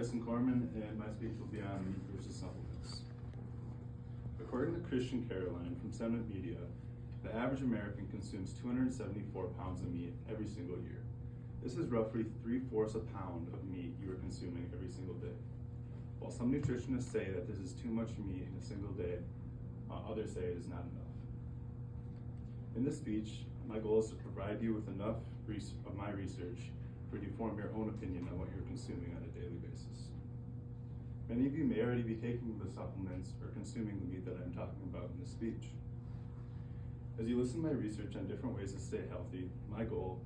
Tyson Cooremen, and my speech will be on meat versus supplements. According to Christian Caroline from Senate Media, the average American consumes 274 pounds of meat every single year. This is roughly 3/4 a pound of meat you are consuming every single day. While some nutritionists say that this is too much meat in a single day, others say it is not enough. In this speech, my goal is to provide you with enough of my research for you to form your own opinion on what you're consuming on a daily basis. Many of you may already be taking the supplements or consuming the meat that I'm talking about in this speech. As you listen to my research on different ways to stay healthy, my goal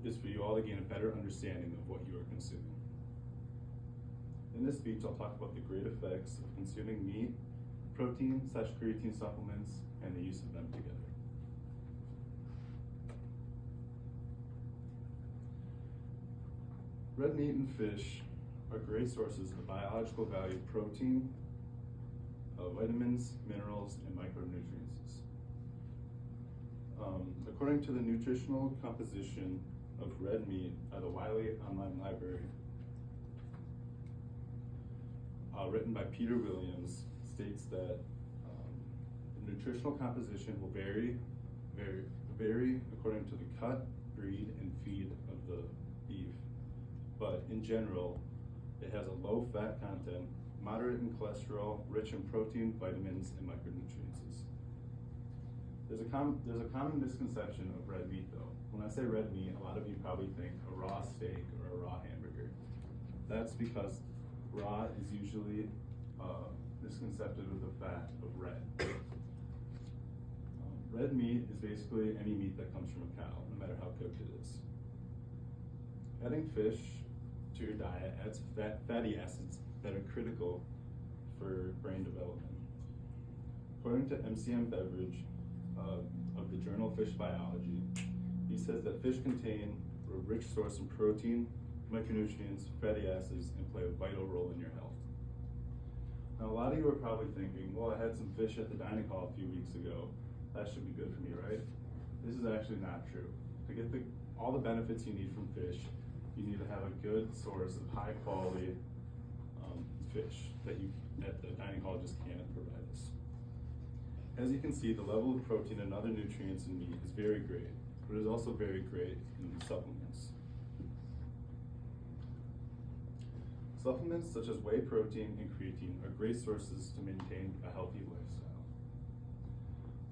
is for you all to gain a better understanding of what you are consuming. In this speech, I'll talk about the great effects of consuming meat, protein/creatine supplements, and the use of them together. Red meat and fish are great sources of biological value protein, vitamins, minerals, and micronutrients. According to the nutritional composition of red meat at the Wiley Online Library, written by Peter Williams, states that the nutritional composition will vary according to the cut, breed, and feed of the beef. But in general, it has a low fat content, moderate in cholesterol, rich in protein, vitamins, and micronutrients. There's a common misconception of red meat though. When I say red meat, a lot of you probably think a raw steak or a raw hamburger. That's because raw is usually misconcepted with the fat of red. Red meat is basically any meat that comes from a cow, no matter how cooked it is. Adding fish to your diet adds fatty acids that are critical for brain development. According to MCM Beveridge of the journal Fish Biology, he says that fish contain a rich source of protein, micronutrients, fatty acids, and play a vital role in your health. Now, a lot of you are probably thinking, well, I had some fish at the dining hall a few weeks ago. That should be good for me, right? This is actually not true. To get all the benefits you need from fish, you need to have a good source of high quality fish that you at the dining hall just can't provide us. As you can see, the level of protein and other nutrients in meat is very great, but it is also very great in supplements. Supplements such as whey protein and creatine are great sources to maintain a healthy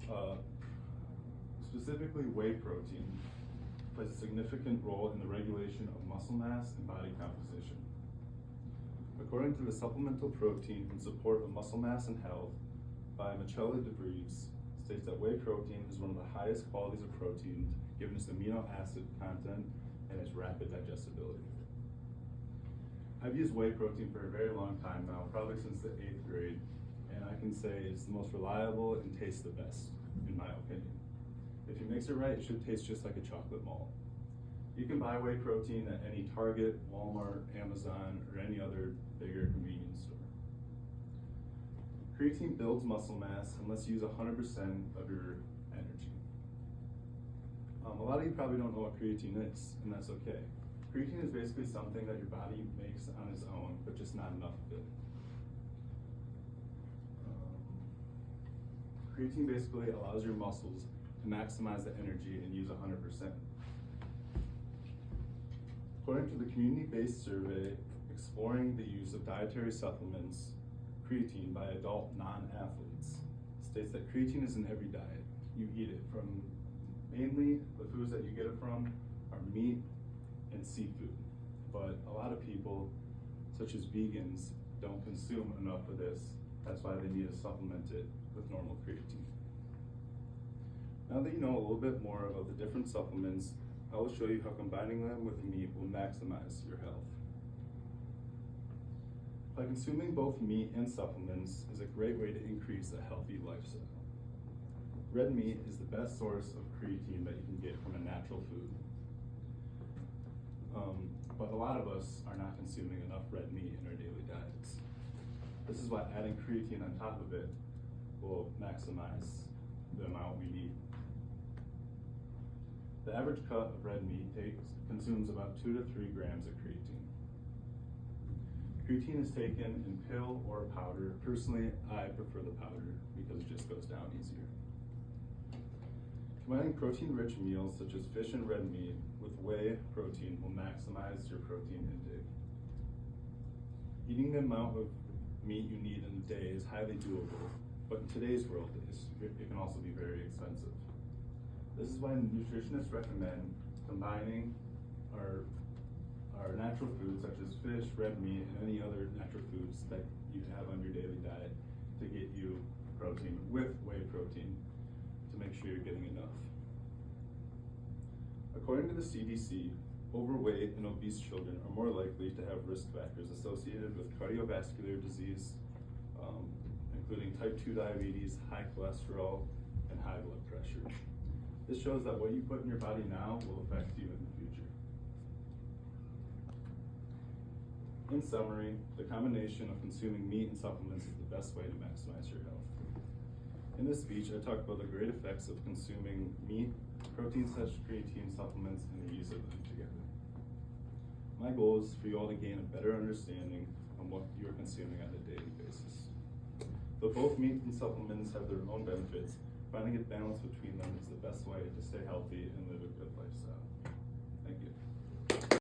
lifestyle. Specifically, whey protein plays a significant role in the regulation of muscle mass and body composition. According to the Supplemental Protein in Support of Muscle Mass and Health by Michela DeVries, states that whey protein is one of the highest qualities of protein given its amino acid content and its rapid digestibility. I've used whey protein for a very long time now, probably since the 8th grade, and I can say it's the most reliable and tastes the best, in my opinion. If you mix it right, it should taste just like a chocolate malt. You can buy whey protein at any Target, Walmart, Amazon, or any other bigger convenience store. Creatine builds muscle mass and lets you use 100% of your energy. A lot of you probably don't know what creatine is, and that's okay. Creatine is basically something that your body makes on its own, but just not enough of it. Creatine basically allows your muscles to maximize the energy and use 100%. According to the community-based survey exploring the use of dietary supplements, creatine by adult non-athletes, states that creatine is in every diet. You eat it from, mainly the foods that you get it from are meat and seafood. But a lot of people, such as vegans, don't consume enough of this. That's why they need to supplement it with normal creatine. Now that you know a little bit more about the different supplements, I will show you how combining them with meat will maximize your health. By consuming both meat and supplements is a great way to increase a healthy lifestyle. Red meat is the best source of creatine that you can get from a natural food. But a lot of us are not consuming enough red meat in our daily diets. This is why adding creatine on top of it will maximize the amount we need. The average cut of red meat consumes about 2 to 3 grams of creatine. Creatine is taken in pill or powder. Personally, I prefer the powder because it just goes down easier. Combining protein-rich meals such as fish and red meat with whey protein will maximize your protein intake. Eating the amount of meat you need in a day is highly doable, but in today's world, it can also be very expensive. This is why nutritionists recommend combining our natural foods such as fish, red meat, and any other natural foods that you have on your daily diet to get you protein with whey protein to make sure you're getting enough. According to the CDC, overweight and obese children are more likely to have risk factors associated with cardiovascular disease, including type 2 diabetes, high cholesterol, and high blood pressure. This shows that what you put in your body now will affect you in the future. In summary, the combination of consuming meat and supplements is the best way to maximize your health. In this speech, I talked about the great effects of consuming meat, protein such as creatine supplements, and the use of them together. My goal is for you all to gain a better understanding on what you're consuming on a daily basis. Though both meat and supplements have their own benefits, finding a balance between them is the best way to stay healthy and live a good lifestyle. Thank you.